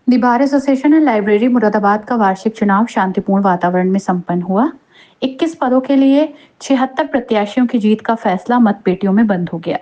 The bar association and library Moradabad का वार्षिक चुनाव शांतिपूर्ण वातावरण में संपन्न हुआ। 21 पदों के लिए 76 प्रत्याशियों की जीत का फैसला मतपेटियों में बंद हो गया।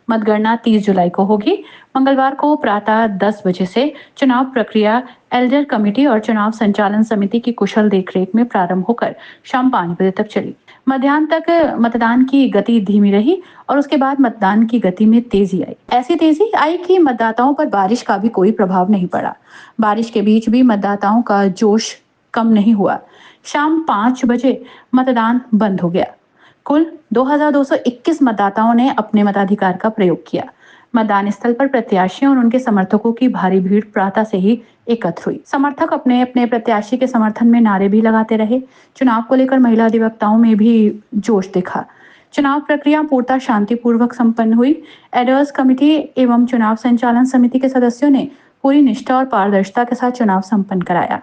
मतगणना 30 जुलाई को होगी। मंगलवार को प्रातः 10 बजे से चुनाव प्रक्रिया एल्डर कमेटी और चुनाव संचालन समिति की कुशल देखरेख में प्रारंभ होकर शाम 5 बजे तक चली। मध्याह्न तक मतदान की गति धीमी रही और उसके बाद मतदान की गति में तेजी आई। ऐसी तेजी आई कि मतदाताओं पर बारिश का भी कोई प्रभाव नहीं पड़ा। बारिश के बीच भी मतदाताओं का जोश कम नहीं हुआ। शाम 5 बजे मतदान बंद हो गया। कुल 2221 मतदाताओं ने अपने मताधिकार का प्रयोग किया। मतदान स्थल पर प्रत्याशियों और उनके समर्थकों की भारी भीड़ प्रातः से ही एकत्र हुई। समर्थक अपने अपने प्रत्याशी के समर्थन में नारे भी लगाते रहे। चुनाव को लेकर महिला अधिवक्ताओं में भी जोश दिखा। चुनाव प्रक्रिया पूर्णतः शांतिपूर्वक संपन्न हुई। एडर्स कमेटी एवं चुनाव संचालन समिति के सदस्यों ने पूरी निष्ठा और पारदर्शिता के साथ चुनाव संपन्न कराया।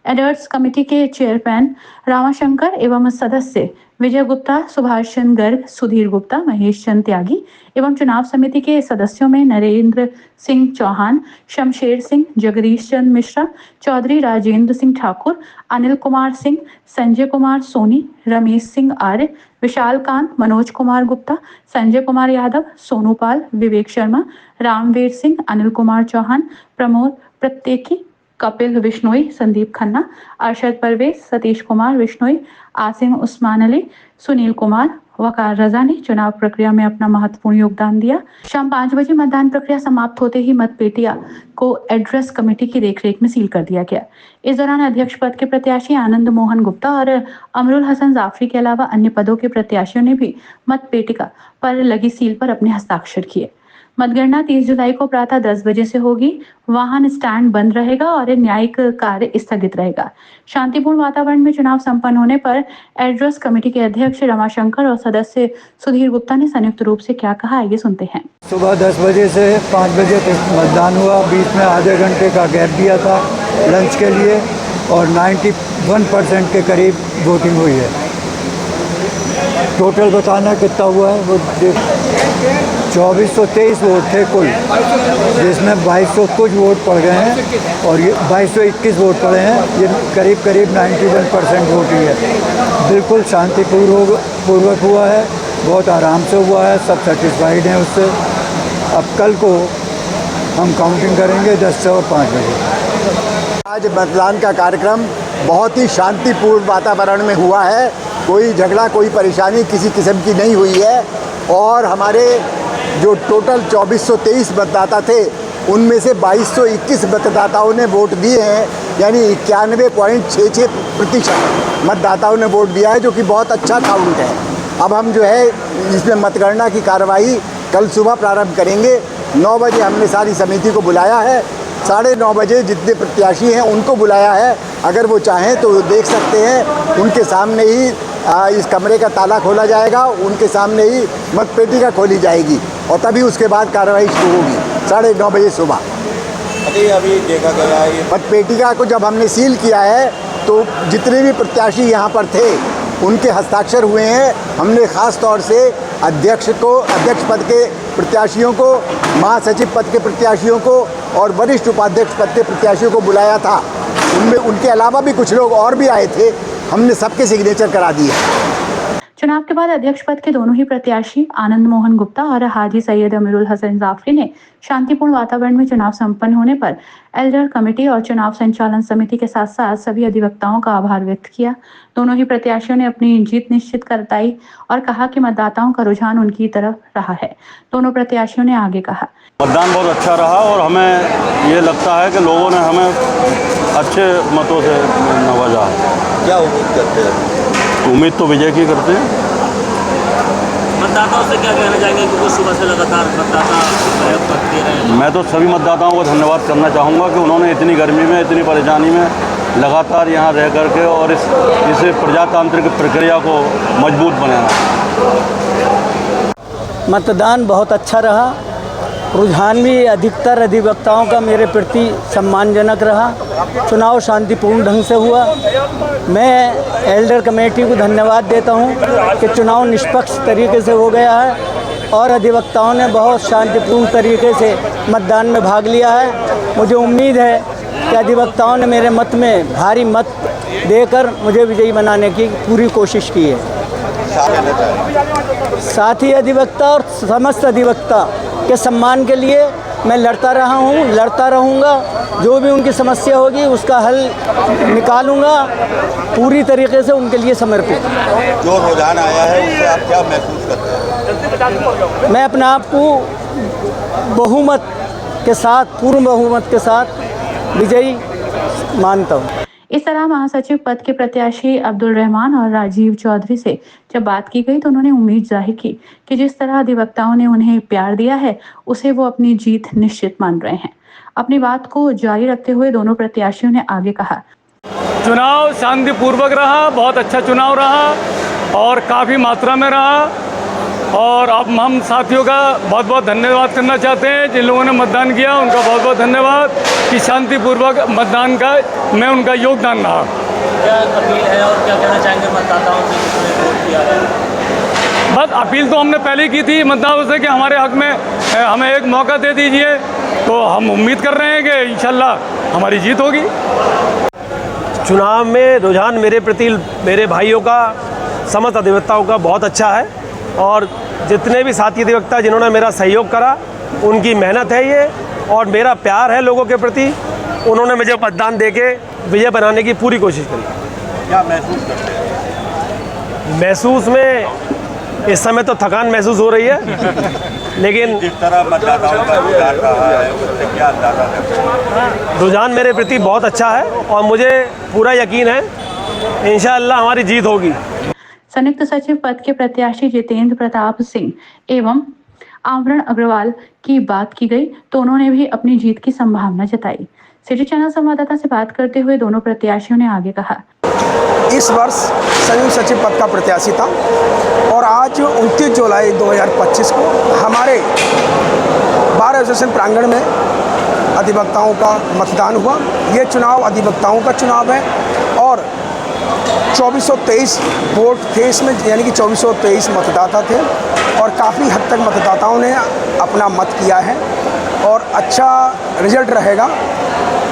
एडर्स कमेटी के चेयरमैन रामाशंकर एवं सदस्य विजय गुप्ता, सुभाष चंद्र गर्ग, सुधीर गुप्ता, महेश चंद त्यागी एवं चुनाव समिति के सदस्यों में नरेंद्र सिंह चौहान, शमशेर सिंह, जगदीश चंद मिश्रा, चौधरी राजेंद्र सिंह ठाकुर, अनिल कुमार सिंह, संजय कुमार सोनी, रमेश सिंह आर्य, विशाल कांत, मनोज कुमार गुप्ता, संजय कुमार यादव, सोनू पाल, विवेक शर्मा, रामवीर सिंह, अनिल कुमार चौहान, प्रमोद प्रत्येकी, कपिल बिश्नोई, संदीप खन्ना, अरशद परवेज, सतीश कुमार बिश्नोई, आसिम उस्मान अली, सुनील कुमार, वकार रजा ने चुनाव प्रक्रिया में अपना महत्वपूर्ण योगदान दिया। शाम 5 बजे मतदान प्रक्रिया समाप्त होते ही मतपेटियां को एड्रेस कमेटी की देखरेख में सील कर दिया गया। इस दौरान अध्यक्ष पद के प्रत्याशी आनंद मोहन गुप्ता और अमरुल हसन जाफरी के अलावा अन्य पदों के प्रत्याशियों ने भी मतपेटिका पर लगी सील पर अपने हस्ताक्षर किए। मतगणना 30 जुलाई को प्रातः 10 बजे से होगी। वाहन स्टैंड बंद रहेगा और न्यायिक कार्य स्थगित रहेगा। शांतिपूर्ण वातावरण में चुनाव संपन्न होने पर एड्रेस कमेटी के अध्यक्ष रमाशंकर और सदस्य सुधीर गुप्ता ने संयुक्त रूप से क्या कहा, आइए सुनते हैं। सुबह 10 बजे से 5 बजे तक मतदान हुआ। बीच में आधे घंटे का गैप दिया था लंच के लिए और 91% के करीब वोटिंग हुई है। टोटल बताना कितना हुआ है वो 2423 वोट थे कुल, जिसमें 2200 कुछ वोट पड़ गए हैं और ये 2221 वोट पड़े हैं। ये करीब 91% वोटिंग है। बिल्कुल शांतिपूर्वक हुआ है, बहुत आराम से हुआ है, सब सेटिस्फाइड हैं उससे। अब कल को हम काउंटिंग करेंगे 10 से और 5 बजे। आज मतदान का कार्यक्रम बहुत ही शांतिपूर्ण वातावरण में हुआ है। कोई झगड़ा, कोई परेशानी किसी किस्म की नहीं हुई है और हमारे जो टोटल 2423 मतदाता थे उनमें से 2221 मतदाताओं ने वोट दिए हैं, यानी 91.66% मतदाताओं ने वोट दिया है, जो कि बहुत अच्छा काउंट है। अब हम जो है इसमें मतगणना की कार्रवाई कल सुबह प्रारंभ करेंगे। 9 बजे हमने सारी समिति को बुलाया है। 9:30 बजे जितने प्रत्याशी हैं उनको बुलाया है। अगर वो चाहें तो वो देख सकते हैं। उनके सामने ही इस कमरे का ताला खोला जाएगा, उनके सामने ही मतपेटी का खोली जाएगी और तभी उसके बाद कार्रवाई शुरू होगी 9:30 बजे सुबह। अभी देखा गया है मतपेटिका को जब हमने सील किया है तो जितने भी प्रत्याशी यहाँ पर थे उनके हस्ताक्षर हुए हैं। हमने ख़ास तौर से अध्यक्ष पद के प्रत्याशियों को, महासचिव पद के प्रत्याशियों को और वरिष्ठ उपाध्यक्ष पद के प्रत्याशियों को बुलाया था। उनमें उनके अलावा भी कुछ लोग और भी आए थे, हमने सबके सिग्नेचर करा दिए। चुनाव के बाद अध्यक्ष पद के दोनों ही प्रत्याशी आनंद मोहन गुप्ता और हाजी सैयद अमरुल हसन जाफरी ने शांतिपूर्ण वातावरण में चुनाव संपन्न होने पर एल्डर कमेटी और चुनाव संचालन समिति के साथ साथ सभी अधिवक्ताओं का आभार व्यक्त किया। दोनों ही प्रत्याशियों ने अपनी जीत निश्चित करताई और कहा कि मतदाताओं का रुझान उनकी तरफ रहा है। दोनों प्रत्याशियों ने आगे कहा, मतदान बहुत अच्छा रहा और हमें ये लगता है कि लोगों ने हमें अच्छे मतों से नवाजा। क्या उम्मीद करते हैं? उम्मीद तो विजय की करते हैं। मतदाताओं से क्या कहना चाहेंगे, क्योंकि सुबह से लगातार मतदाता दे रहे हैं? मैं तो सभी मतदाताओं को धन्यवाद करना चाहूँगा कि उन्होंने इतनी गर्मी में, इतनी परेशानी में लगातार यहाँ रह करके और इस प्रजातांत्रिक प्रक्रिया को मजबूत बनाया। मतदान बहुत अच्छा रहा। रुझान भी अधिकतर अधिवक्ताओं का मेरे प्रति सम्मानजनक रहा। चुनाव शांतिपूर्ण ढंग से हुआ। मैं एल्डर कमेटी को धन्यवाद देता हूं कि चुनाव निष्पक्ष तरीके से हो गया है और अधिवक्ताओं ने बहुत शांतिपूर्ण तरीके से मतदान में भाग लिया है। मुझे उम्मीद है कि अधिवक्ताओं ने मेरे मत में भारी मत देकर मुझे विजयी बनाने की पूरी कोशिश की है। साथी अधिवक्ता और समस्त अधिवक्ता के सम्मान के लिए मैं लड़ता रहा हूँ, लड़ता रहूँगा। जो भी उनकी समस्या होगी उसका हल निकालूंगा, पूरी तरीके से उनके लिए समर्पित। जो रुझान आया है उससे आप क्या महसूस करते हैं? मैं अपने आप को बहुमत के साथ, पूर्ण बहुमत के साथ विजयी मानता हूँ। इस तरह महासचिव पद के प्रत्याशी अब्दुल रहमान और राजीव चौधरी से जब बात की गई तो उन्होंने उम्मीद जाहिर की कि जिस तरह अधिवक्ताओं ने उन्हें प्यार दिया है उसे वो अपनी जीत निश्चित मान रहे हैं। अपनी बात को जारी रखते हुए दोनों प्रत्याशियों ने आगे कहा, चुनाव शांतिपूर्वक रहा, बहुत अच्छा चुनाव रहा और काफ़ी मात्रा में रहा। और अब हम साथियों का बहुत बहुत धन्यवाद करना चाहते हैं। जिन लोगों ने मतदान किया उनका बहुत बहुत धन्यवाद कि शांतिपूर्वक मतदान का में उनका योगदान रहा। क्या अपील है और क्या कहना चाहेंगे मतदाताओं से जिन्होंने वोट किया है? बस अपील तो हमने पहले की थी मतदाताओं से कि हमारे हक में हमें एक मौका दे दीजिए, तो हम उम्मीद कर रहे हैं कि इंशाल्लाह हमारी जीत होगी। चुनाव में रुझान मेरे प्रति मेरे भाइयों का, समस्त अधिवक्ताओं का बहुत अच्छा है और जितने भी साथी अधिवक्ता जिन्होंने मेरा सहयोग करा उनकी मेहनत है ये और मेरा प्यार है लोगों के प्रति। उन्होंने मुझे मतदान देके विजय बनाने की पूरी कोशिश करी। क्या महसूस करते हैं? महसूस में इस समय तो थकान महसूस हो रही है, लेकिन जिस तरह मतदाताओं का रुझान रहा है उससे क्या अंदाजा करते हैं? रुझान मेरे प्रति बहुत अच्छा है और मुझे पूरा यकीन है इंशाअल्लाह हमारी जीत होगी। संयुक्त सचिव पद के प्रत्याशी जितेंद्र प्रताप सिंह एवं आवरण अग्रवाल की बात की गई तो उन्होंने भी अपनी जीत की संभावना जताई। सिटी चैनल संवाददाता से बात करते हुए दोनों प्रत्याशियों ने आगे कहा, इस वर्ष संयुक्त सचिव पद का प्रत्याशी था और आज 29 जुलाई 2025 को हमारे बार एसोसिएशन प्रांगण में अधिवक्ताओं का मतदान हुआ। ये चुनाव अधिवक्ताओं का चुनाव है और 2423 वोट थे इसमें, यानी कि 2423 मतदाता थे और काफ़ी हद तक मतदाताओं ने अपना मत किया है और अच्छा रिजल्ट रहेगा।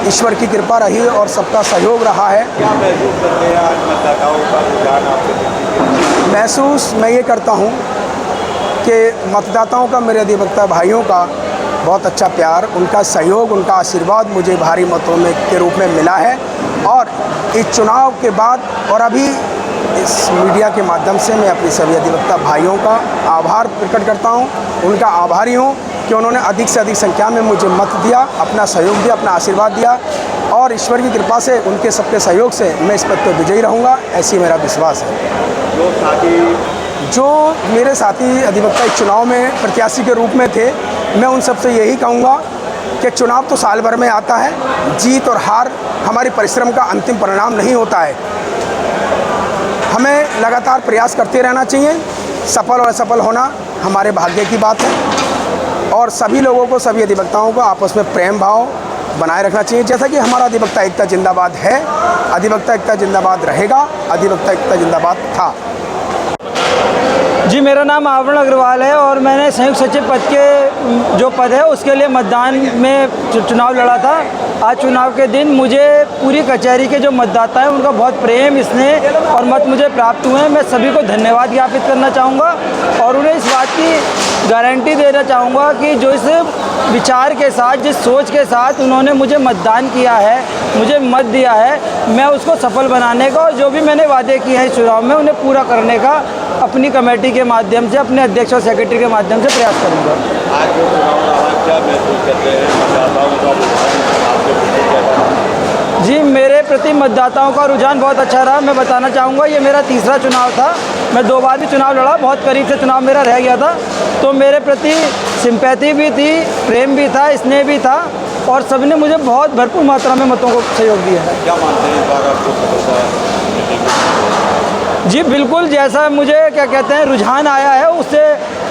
ईश्वर की कृपा रही और सबका सहयोग रहा है। क्या महसूस करते हैं आज मतदाताओं का रुझान आपके? महसूस मैं ये करता हूँ कि मतदाताओं का, मेरे अधिवक्ता भाइयों का बहुत अच्छा प्यार, उनका सहयोग, उनका आशीर्वाद मुझे भारी मतों में के रूप में मिला है। और इस चुनाव के बाद और अभी इस मीडिया के माध्यम से मैं अपने सभी अधिवक्ता भाइयों का आभार प्रकट करता हूँ, उनका आभारी हूँ कि उन्होंने अधिक से अधिक संख्या में मुझे मत दिया, अपना सहयोग दिया, अपना आशीर्वाद दिया और ईश्वर की कृपा से, उनके सबके सहयोग से मैं इस पद पर विजयी रहूँगा, ऐसी मेरा विश्वास है। जो मेरे साथी अधिवक्ता इस चुनाव में प्रत्याशी के रूप में थे, मैं उन सबसे यही कहूँगा कि चुनाव तो साल भर में आता है। जीत और हार हमारे परिश्रम का अंतिम परिणाम नहीं होता है। हमें लगातार प्रयास करते रहना चाहिए। सफल और असफल होना हमारे भाग्य की बात है और सभी लोगों को, सभी अधिवक्ताओं को आपस में प्रेम भाव बनाए रखना चाहिए। जैसा कि हमारा अधिवक्ता एकता जिंदाबाद है, अधिवक्ता एकता जिंदाबाद रहेगा, अधिवक्ता एकता जिंदाबाद था। जी, मेरा नाम आवरण अग्रवाल है और मैंने संयुक्त सचिव पद के जो पद है उसके लिए मतदान में चुनाव लड़ा था। आज चुनाव के दिन मुझे पूरी कचहरी के जो मतदाता हैं उनका बहुत प्रेम, स्नेह और मत मुझे प्राप्त हुए हैं। मैं सभी को धन्यवाद ज्ञापित करना चाहूँगा और उन्हें इस बात की गारंटी देना चाहूँगा कि जो इस विचार के साथ, जिस सोच के साथ उन्होंने मुझे मतदान किया है, मुझे मत दिया है, मैं उसको सफल बनाने का और जो भी मैंने वादे किए हैं इस चुनाव में उन्हें पूरा करने का अपनी कमेटी के माध्यम से, अपने अध्यक्ष और सेक्रेटरी के माध्यम से प्रयास करूँगा। आज जो चुनाव रहा, क्या महसूस करते हैं मतदाताओं का रुझान आपके प्रति कैसा? जी, मेरे प्रति मतदाताओं का रुझान बहुत अच्छा रहा। मैं बताना चाहूँगा ये मेरा तीसरा चुनाव था। मैं 2 बार भी चुनाव लड़ा, बहुत करीब से चुनाव मेरा रह गया था। तो मेरे प्रति सिंपैथी भी थी, प्रेम भी था, स्नेह भी था और सबने मुझे बहुत भरपूर मात्रा में मतों को सहयोग दिया है। क्या मानते हैं इस बार आपको सफलता? जी बिल्कुल, जैसा मुझे क्या कहते हैं रुझान आया है उससे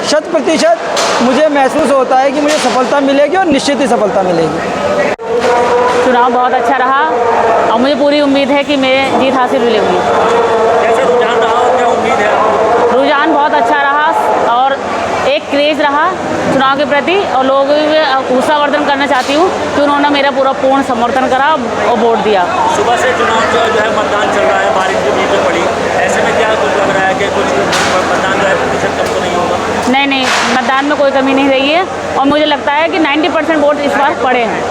100% मुझे महसूस होता है कि मुझे सफलता मिलेगी और निश्चित ही सफलता मिलेगी। चुनाव बहुत अच्छा रहा और मुझे पूरी उम्मीद है कि मैं जीत हासिल मिलेगी। कैसा रुझान रहा और क्या उम्मीद है? रुझान बहुत अच्छा रहा और एक क्रेज रहा चुनाव के प्रति और लोगों में उत्साहवर्धन करना चाहती हूँ कि उन्होंने मेरा पूरा पूर्ण समर्थन करा और वोट दिया। सुबह से चुनाव जो है मतदान चल रहा है, बारिश भी बीच में पड़ी, ऐसे में क्या कुछ लग रहा है कि कुछ मतदान जो है प्रतिशत कम तो नहीं होगा? नहीं, मतदान में कोई कमी नहीं रही है और मुझे लगता है कि 90% वोट इस बार पड़े हैं।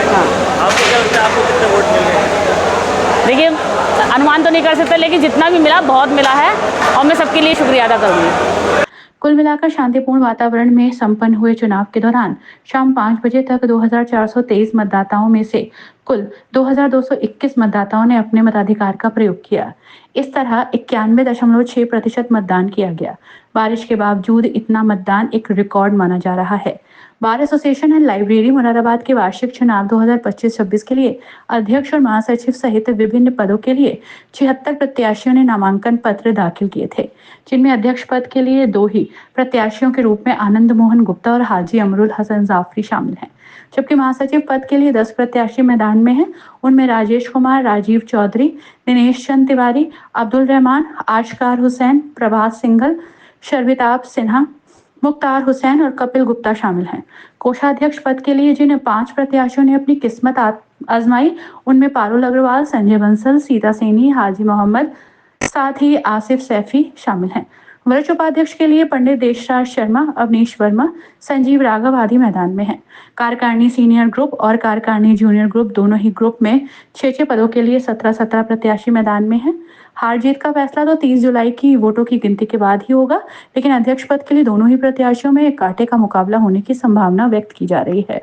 हाँ, आपको क्या लगता है, आपको कितने वोट मिल गए? देखिए, अनुमान तो नहीं कर सकते, लेकिन जितना भी मिला बहुत मिला है और मैं सबके लिए शुक्रिया अदा करूँगी। कुल मिलाकर शांतिपूर्ण वातावरण में संपन्न हुए चुनाव के दौरान शाम 5 बजे तक 2423 मतदाताओं में से कुल 2221 मतदाताओं ने अपने मताधिकार का प्रयोग किया। इस तरह 91.6% मतदान किया गया। बारिश के बावजूद इतना मतदान एक रिकॉर्ड माना जा रहा है। Bar association and library Moradabad के वार्षिक चुनाव 2025-26 के लिए अध्यक्ष और महासचिव सहित विभिन्न पदों के लिए 76 प्रत्याशियों ने नामांकन पत्र दाखिल किए थे, जिनमें अध्यक्ष पद के लिए 2 ही प्रत्याशियों के रूप में आनंद मोहन गुप्ता और हाजी अमरुल हसन जाफरी शामिल हैं, जबकि महासचिव पद के लिए 10 प्रत्याशी मैदान में हैं। उनमें राजेश कुमार, राजीव चौधरी, दिनेश चंद तिवारी, अब्दुल रहमान, आशकार हुसैन, प्रभात सिंघल, शर्विताब सिन्हा, मुख्तार हुसैन और कपिल गुप्ता शामिल हैं। कोषाध्यक्ष पद के लिए जिन 5 प्रत्याशियों ने अपनी किस्मत आजमाई, उनमें पारुल अग्रवाल, संजय बंसल, सीता सैनी, हाजी मोहम्मद, साथ ही आसिफ सैफी शामिल हैं। वरिष्ठ उपाध्यक्ष के लिए पंडित देशराज शर्मा, अवनीश वर्मा, संजीव राघव आदि मैदान में हैं। कार्यकारिणी सीनियर ग्रुप और कार्यकारिणी जूनियर ग्रुप दोनों ही ग्रुप में 6 पदों के लिए 17 प्रत्याशी मैदान में हैं। हार जीत का फैसला तो 30 जुलाई की वोटों की गिनती के बाद ही होगा, लेकिन अध्यक्ष पद के लिए दोनों ही प्रत्याशियों में एक कांटे का मुकाबला होने की संभावना व्यक्त की जा रही है।